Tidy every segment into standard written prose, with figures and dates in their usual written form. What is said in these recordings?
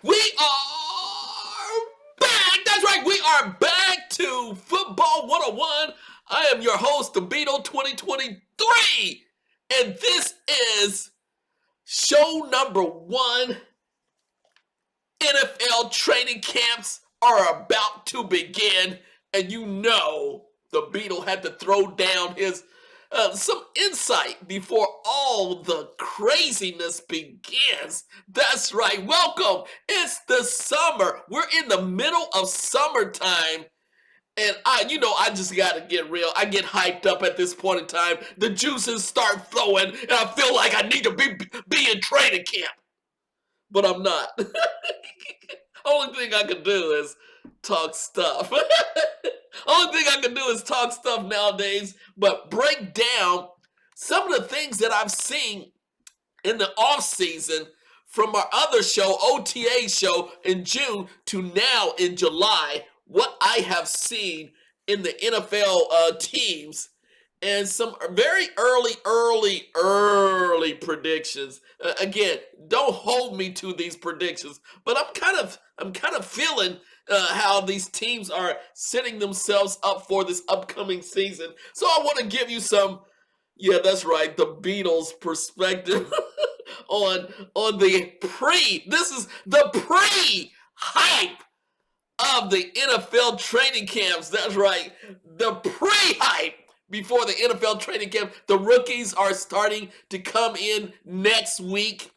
We are back. That's right. We are back to Football 101. I am your host, the Beetle 2023. And this is show number one. NFL training camps are about to begin. And you know the Beetle had to throw down his some insight before all the craziness begins. That's right. Welcome. It's the summer. We're in the middle of summertime. And I just got to get real. I get hyped up at this point in time. The juices start flowing, and I feel like I need to be in training camp. But I'm not. Only thing I can do is talk stuff. Only thing I can do is talk stuff nowadays, but break down some of the things that I've seen in the off season from our other show, OTA show in June to now in July, what I have seen in the NFL teams and some very early predictions. Again, don't hold me to these predictions, but I'm kind of feeling how these teams are setting themselves up for this upcoming season. So I want to give you some, yeah, that's right, the Beatles perspective on the pre. This is the pre hype of the NFL training camps. That's right, the pre hype before the NFL training camp. The rookies are starting to come in next week.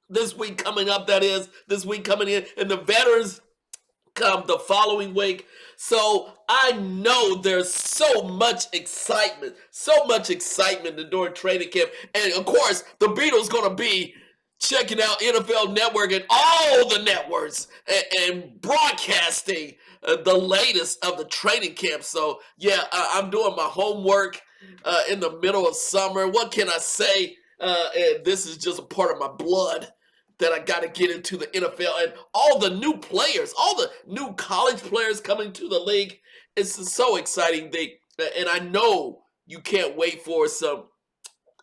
This week coming up, that is, this week coming in, and the veterans come the following week. So I know there's so much excitement during training camp. And of course, the Beatles going to be checking out NFL Network and all the networks and broadcasting the latest of the training camp. So yeah, I'm doing my homework in the middle of summer. What can I say? This is just a part of my blood that I got to get into the NFL and all the new players, all the new college players coming to the league. It's so exciting. And I know you can't wait for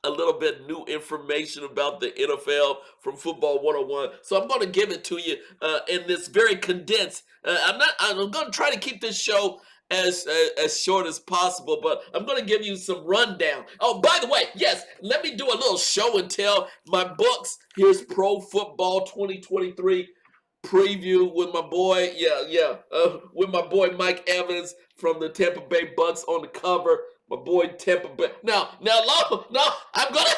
a little bit new information about the NFL from Football 101. So I'm going to give it to you in this very condensed. I'm going to try to keep this show as short as possible, but I'm going to give you some rundown. Oh, by the way, yes, let me do a little show and tell. My books. Here's Pro Football 2023 preview with my boy, with my boy Mike Evans from the Tampa Bay Bucks on the cover. My boy Tampa Bay. No, I'm gonna.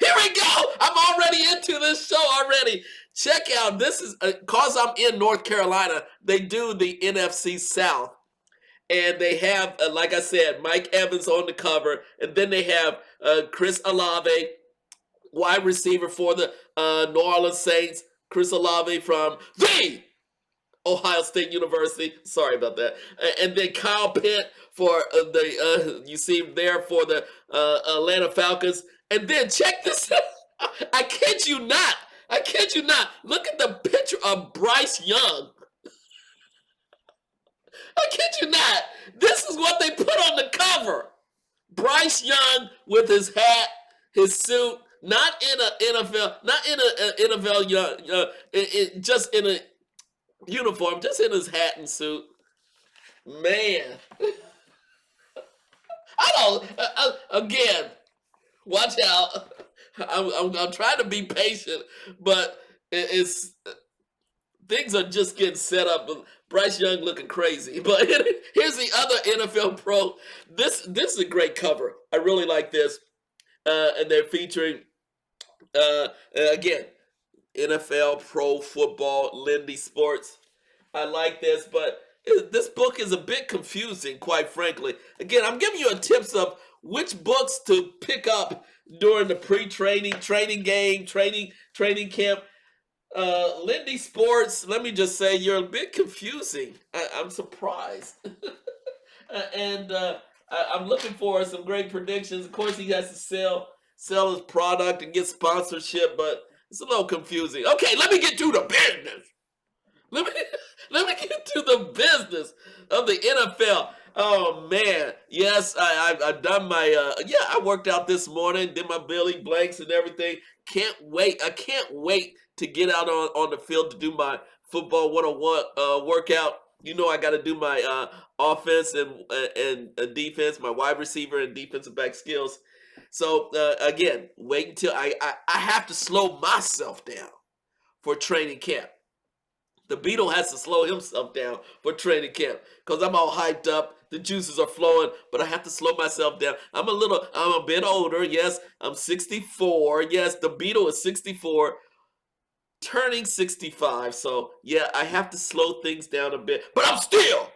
Here we go. I'm already into this show already. Check out. This is cause I'm in North Carolina. They do the NFC South. And they have, like I said, Mike Evans on the cover. And then they have Chris Olave, wide receiver for the New Orleans Saints. Chris Olave from the Ohio State University. Sorry about that. And then Kyle Pitt for you see him there for the Atlanta Falcons. And then check this out. I kid you not. Look at the picture of Bryce Young. I kid you not. This is what they put on the cover. Bryce Young with his hat, his suit, not in an NFL, just in a uniform, just in his hat and suit. Man, again, watch out. I'm trying to be patient, but it's things are just getting set up. Bryce Young looking crazy. But here's the other NFL pro. This is a great cover. I really like this. And they're featuring, again, NFL Pro Football, Lindy Sports. I like this, but this book is a bit confusing, quite frankly. Again, I'm giving you a tips of which books to pick up during the pre-training, training camp. Lindy Sports, let me just say, you're a bit confusing. I'm surprised. And I'm looking for some great predictions. Of course, he has to sell his product and get sponsorship, but it's a little confusing. Okay, let me get to the business. Let me get to the business of the NFL. Oh man, yes, I've done my I worked out this morning, did my belly blanks and everything. Can't wait. I can't wait to get out on the field to do my football 101 workout. You know I got to do my offense and defense, my wide receiver and defensive back skills. So again, wait until I have to slow myself down for training camp. The Beetle has to slow himself down for training camp because I'm all hyped up. The juices are flowing, but I have to slow myself down. I'm a bit older. Yes, I'm 64. Yes, the Beetle is 64, turning 65. So yeah, I have to slow things down a bit, but I'm still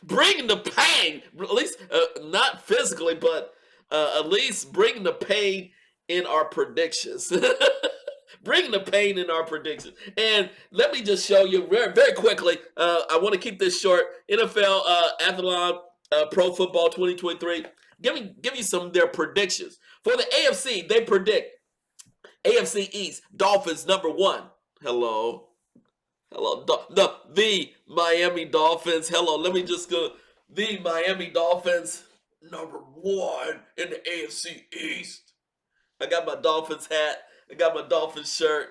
bringing the pain. At least not physically, but at least bringing the pain in our predictions. Bringing the pain in our predictions. And let me just show you very, very quickly. I want to keep this short. NFL Athlon Pro Football 2023. Give you some of their predictions. For the AFC, they predict AFC East, Dolphins #1. Hello. The Miami Dolphins. Hello. Let me just go. The Miami Dolphins #1 in the AFC East. I got my Dolphins hat. I got my Dolphins shirt.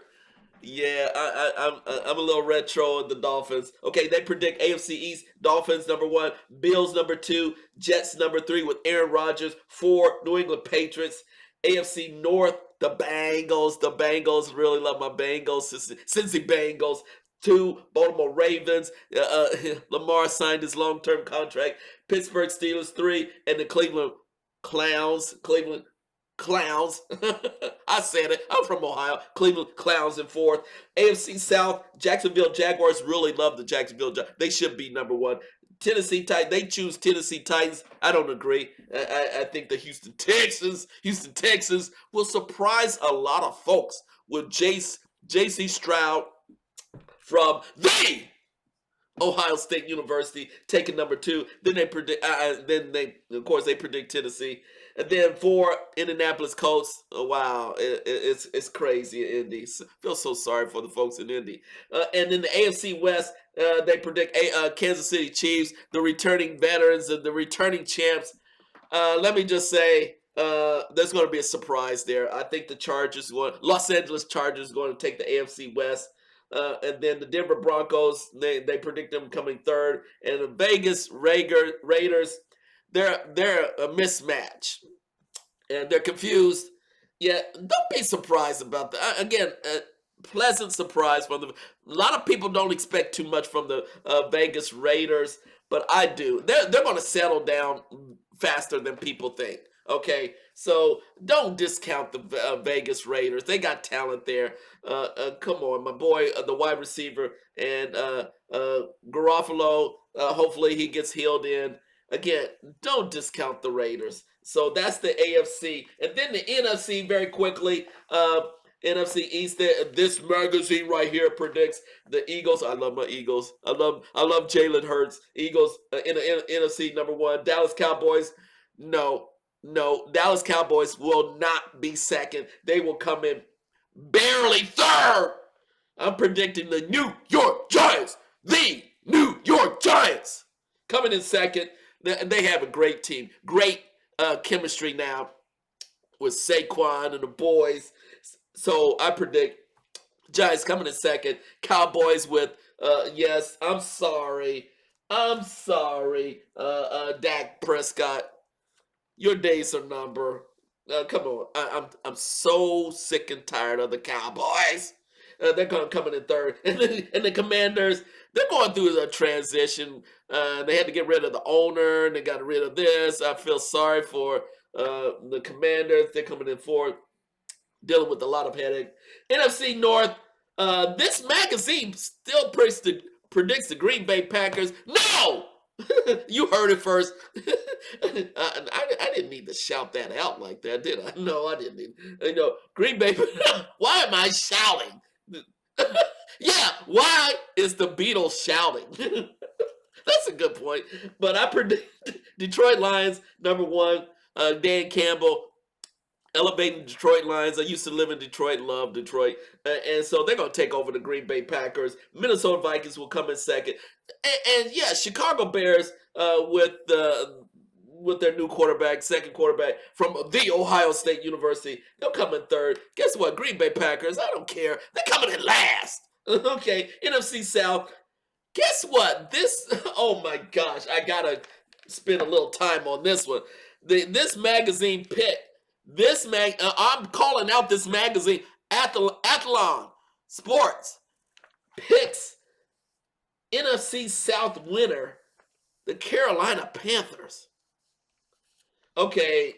Yeah, I'm a little retro of the Dolphins. Okay, they predict AFC East, Dolphins #1, Bills #2, Jets #3 with Aaron Rodgers, 4, New England Patriots, AFC North, the Bengals. The Bengals, really love my Bengals, Cincy Bengals. 2, Baltimore Ravens. Lamar signed his long-term contract. Pittsburgh Steelers 3, and the Cleveland Clowns. I said it. I'm from Ohio. Cleveland Clowns in 4th. AFC South, Jacksonville Jaguars. Really love the Jacksonville Jaguars. They should be #1. Tennessee Titans. They choose Tennessee Titans. I don't agree. I think the Houston Texans will surprise a lot of folks with J.C. Stroud from the Ohio State University taking #2. Then they predict. Of course they predict Tennessee. And then for Indianapolis Colts, wow, it's crazy in Indy. Feel so sorry for the folks in Indy. And in the AFC West, they predict Kansas City Chiefs, the returning veterans and the returning champs. Let me just say, there's going to be a surprise there. I think the Los Angeles Chargers, going to take the AFC West. And then the Denver Broncos, they predict them coming 3rd. And the Vegas Raiders, they're a mismatch, and they're confused. Yeah, don't be surprised about that. Again, pleasant surprise from them. A lot of people don't expect too much from the Vegas Raiders, but I do. They're going to settle down faster than people think. Okay, so don't discount the Vegas Raiders. They got talent there. Come on, my boy, the wide receiver, and Garofalo. Hopefully he gets healed in. Again, don't discount the Raiders. So that's the AFC. And then the NFC very quickly. NFC East, this magazine right here predicts the Eagles. I love my Eagles. I love Jalen Hurts. Eagles in the NFC #1. Dallas Cowboys, no. Dallas Cowboys will not be 2nd. They will come in barely 3rd. I'm predicting the New York Giants. The New York Giants coming in 2nd. They have a great team. Great chemistry now with Saquon and the boys. So I predict Giants coming in 2nd. Cowboys with, yes, I'm sorry. Dak Prescott. Your days are numbered. Come on. I'm so sick and tired of the Cowboys. They're going to come in 3rd. And the Commanders, they're going through a transition. They had to get rid of the owner, and they got rid of this. I feel sorry for the Commanders. They're coming in 4th, dealing with a lot of headache. NFC North, this magazine still predicts the Green Bay Packers. No! You heard it first. I didn't need to shout that out like that, did I? No, I didn't. Green Bay. Why am I shouting? Yeah, why is the Beatles shouting? That's a good point. But I predict Detroit Lions #1. Dan Campbell elevating Detroit Lions. I used to live in Detroit, love Detroit. And so they're going to take over the Green Bay Packers. Minnesota Vikings will come in 2nd. And yeah, Chicago Bears with with their new quarterback, second quarterback from the Ohio State University. They'll come in third. Guess what? Green Bay Packers, I don't care. They're coming in last. Okay, NFC South. Guess what? This, oh my gosh, I gotta spend a little time on this one. This magazine pick, I'm calling out this magazine, Athlon Sports, picks NFC South winner, the Carolina Panthers. Okay,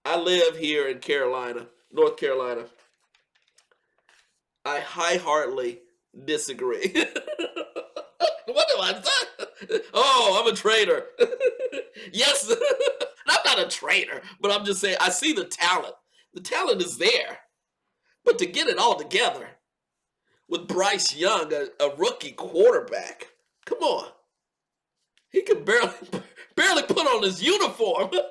I live here in Carolina, North Carolina. I wholeheartedly disagree. What do I say? Oh, I'm a traitor. Yes, I'm not a traitor, but I'm just saying I see the talent. The talent is there. But to get it all together with Bryce Young, a rookie quarterback, come on. He can barely put on his uniform. And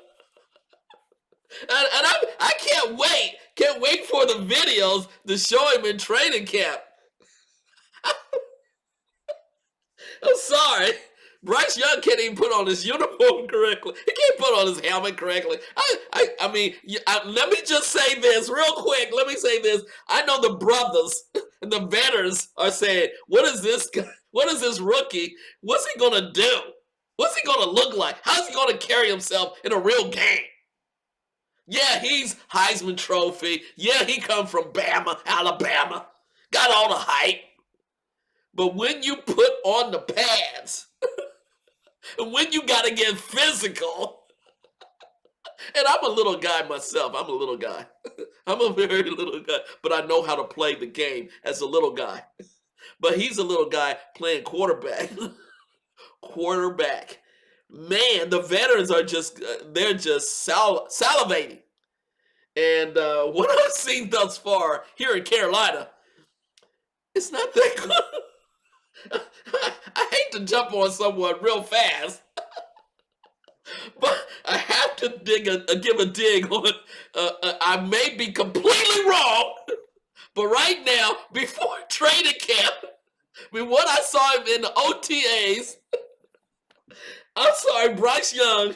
I can't wait for the videos to show him in training camp. I'm sorry. Bryce Young can't even put on his uniform correctly. He can't put on his helmet correctly. I mean, let me just say this real quick. Let me say this. I know the brothers and the veterans are saying, what is this guy? What is this rookie? What's he going to do? What's he going to look like? How's he going to carry himself in a real game? Yeah, he's Heisman Trophy. Yeah, he come from Bama, Alabama. Got all the hype. But when you put on the pads, and when you got to get physical, and I'm a little guy myself. I'm a little guy. I'm a very little guy, but I know how to play the game as a little guy. But he's a little guy playing quarterback. Quarterback. Man, the veterans are they're just salivating. And what I've seen thus far here in Carolina, it's not that good. I hate to jump on someone real fast, but I have to give a dig on. I may be completely wrong, but right now, before training camp, what I saw him in the OTAs, I'm sorry, Bryce Young,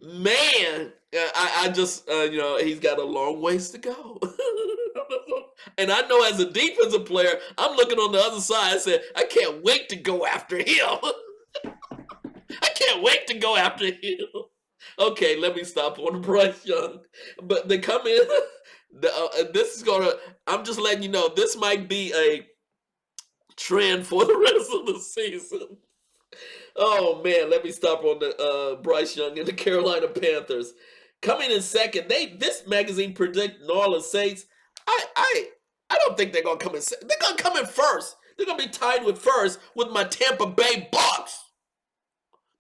man, I just, he's got a long ways to go. And I know as a defensive player, I'm looking on the other side and saying, I can't wait to go after him. I can't wait to go after him. Okay, let me stop on Bryce Young. But they come in, I'm just letting you know, this might be a trend for the rest of the season. Oh man, let me stop on the Bryce Young and the Carolina Panthers. Coming in second, this magazine predict New Orleans Saints. I don't think they're gonna come in second. They're gonna come in first. They're gonna be tied with first with my Tampa Bay Bucks.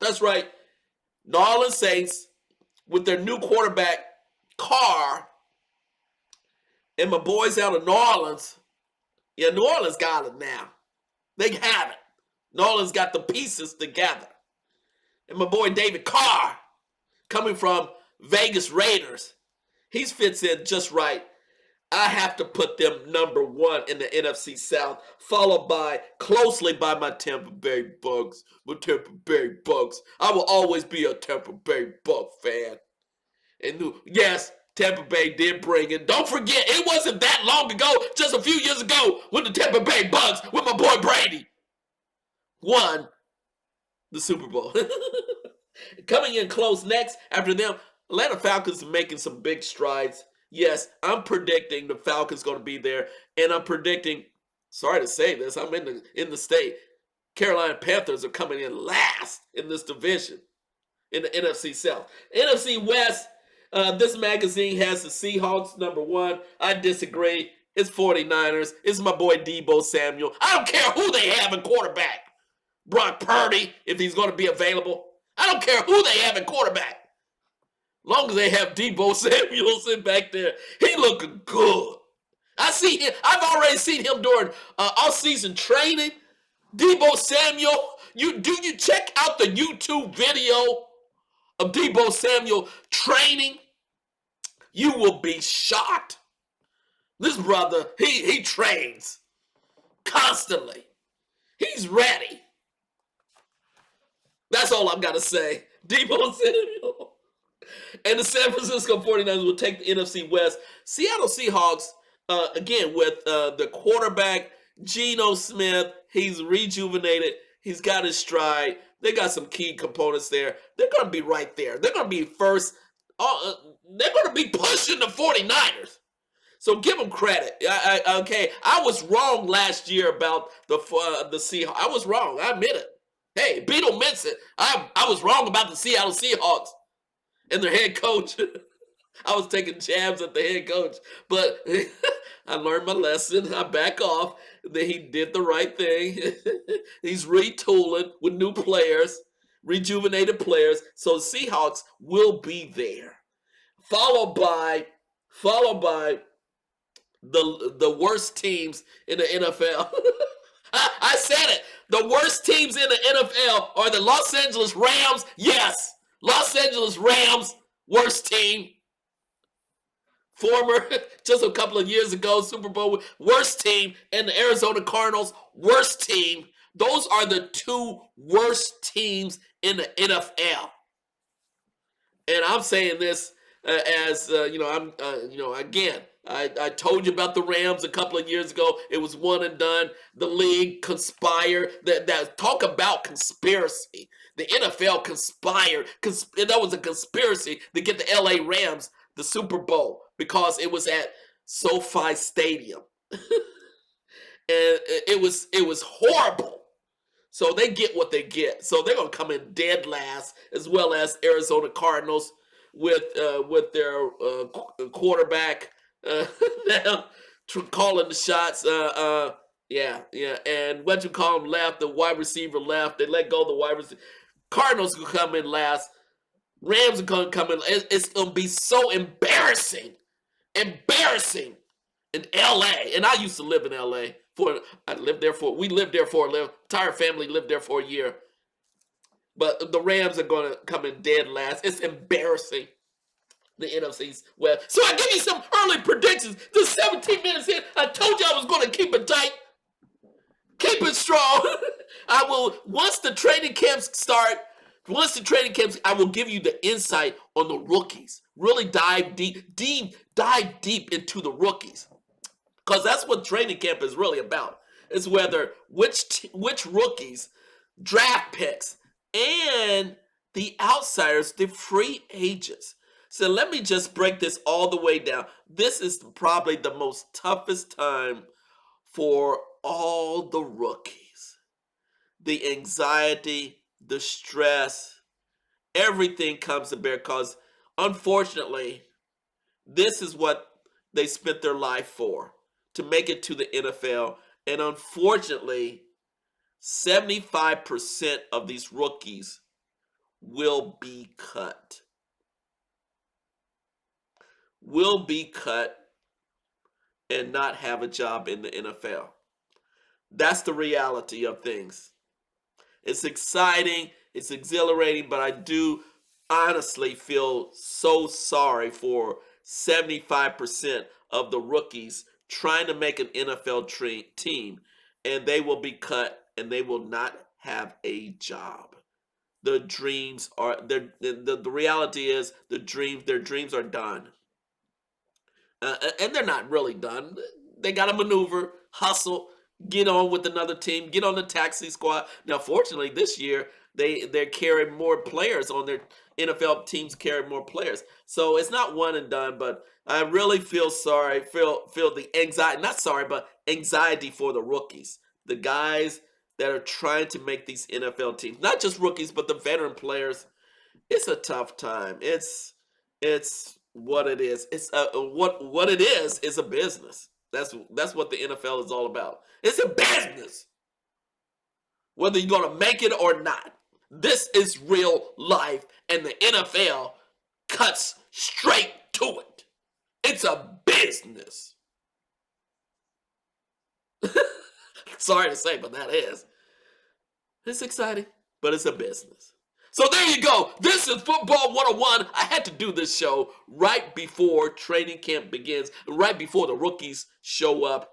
That's right. New Orleans Saints with their new quarterback, Carr, and my boys out of New Orleans. Yeah, New Orleans got it now. They have it. New Orleans got the pieces together. And my boy David Carr, coming from Vegas Raiders, he fits in just right. I have to put them number one in the NFC South, followed closely by my Tampa Bay Bucks. My Tampa Bay Bucks. I will always be a Tampa Bay Buck fan. And yes, Tampa Bay did bring it. Don't forget, it wasn't that long ago, just a few years ago, when the Tampa Bay Bucks, with my boy Brady, won the Super Bowl. Coming in close next, after them, Atlanta Falcons are making some big strides. Yes, I'm predicting the Falcons going to be there, and I'm predicting, sorry to say this, I'm in the state, Carolina Panthers are coming in last in this division in the NFC South. NFC West, this magazine has the Seahawks number one. I disagree. It's 49ers. It's my boy Deebo Samuel. I don't care who they have in quarterback. Brock Purdy, if he's going to be available. I don't care who they have in quarterback. Long as they have Deebo Samuel sitting back there, he looking good. I see him. I've already seen him during off-season training. Deebo Samuel, you check out the YouTube video of Deebo Samuel training? You will be shocked. This brother, he trains constantly. He's ready. That's all I've got to say. Deebo Samuel. And the San Francisco 49ers will take the NFC West. Seattle Seahawks, again, with the quarterback, Geno Smith, he's rejuvenated. He's got his stride. They got some key components there. They're going to be right there. They're going to be first. They're going to be pushing the 49ers. So give them credit. Okay, I was wrong last year about the Seahawks. I was wrong. I admit it. Hey, Beetle admits it. I was wrong about the Seattle Seahawks and their head coach. I was taking jabs at the head coach, but I learned my lesson. I back off. That he did the right thing. He's retooling with new players, rejuvenated players. So the Seahawks will be there, followed by the worst teams in the NFL. I said it. The worst teams in the NFL are the Los Angeles Rams. Yes, Los Angeles Rams, worst team. Former, just a couple of years ago, Super Bowl, worst team. And the Arizona Cardinals, worst team. Those are the two worst teams in the NFL. And I'm saying this as, again, I told you about the Rams a couple of years ago. It was one and done. The league conspired. That talk about conspiracy. The NFL conspired. That was a conspiracy to get the LA Rams the Super Bowl because it was at SoFi Stadium. And it was horrible. So they get what they get. So they're going to come in dead last, as well as Arizona Cardinals with their quarterback now calling the shots. And what you call them left, the wide receiver left. They let go of the wide receiver. Cardinals will come in last. Rams are going to come in. It's going to be so embarrassing in L.A. And I used to live in L.A. We lived there for entire family lived there for a year. But the Rams are going to come in dead last. It's embarrassing. The NFC's West. So I give you some early predictions. Just 17 minutes in, I told you I was going to keep it tight. Keep it strong. I will, once the training camps start, I will give you the insight on the rookies. Really dive deep into the rookies. Because that's what training camp is really about. It's whether which rookies, draft picks, and the outsiders, the free agents. So let me just break this all the way down. This is probably the most toughest time for all the rookies. The anxiety, the stress, everything comes to bear because, unfortunately, this is what they spent their life for, to make it to the NFL. And unfortunately, 75% of these rookies will be cut. Will be cut and not have a job in the NFL. That's the reality of things. It's exciting, it's exhilarating, but I do honestly feel so sorry for 75% of the rookies trying to make an NFL team, and they will be cut and they will not have a job. The dreams are, the reality is their dreams are done. And they're not really done. They got to maneuver, hustle, get on with another team, get on the taxi squad. Now, fortunately, this year, they're carrying more players on their NFL teams, carry more players. So it's not one and done, but I really feel sorry, feel the anxiety, not sorry, but anxiety for the rookies, the guys that are trying to make these NFL teams, not just rookies, but the veteran players. It's a tough time. It's what it is. It's what it is a business. That's what the NFL is all about. It's a business. Whether you're going to make it or not. This is real life, and the NFL cuts straight to it. It's a business. Sorry to say, but that is. It's exciting, but it's a business. So there you go. This is Football 101. I had to do this show right before training camp begins, right before the rookies show up.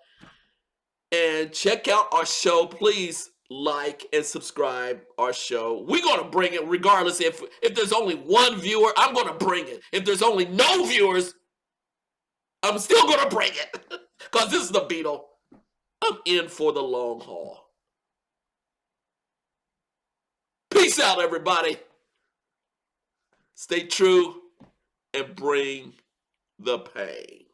And check out our show. Please like, and subscribe our show. We're going to bring it regardless. If there's only one viewer, I'm going to bring it. If there's only no viewers, I'm still going to bring it. Because this is the Beetle. I'm in for the long haul. Peace out, everybody. Stay true and bring the pain.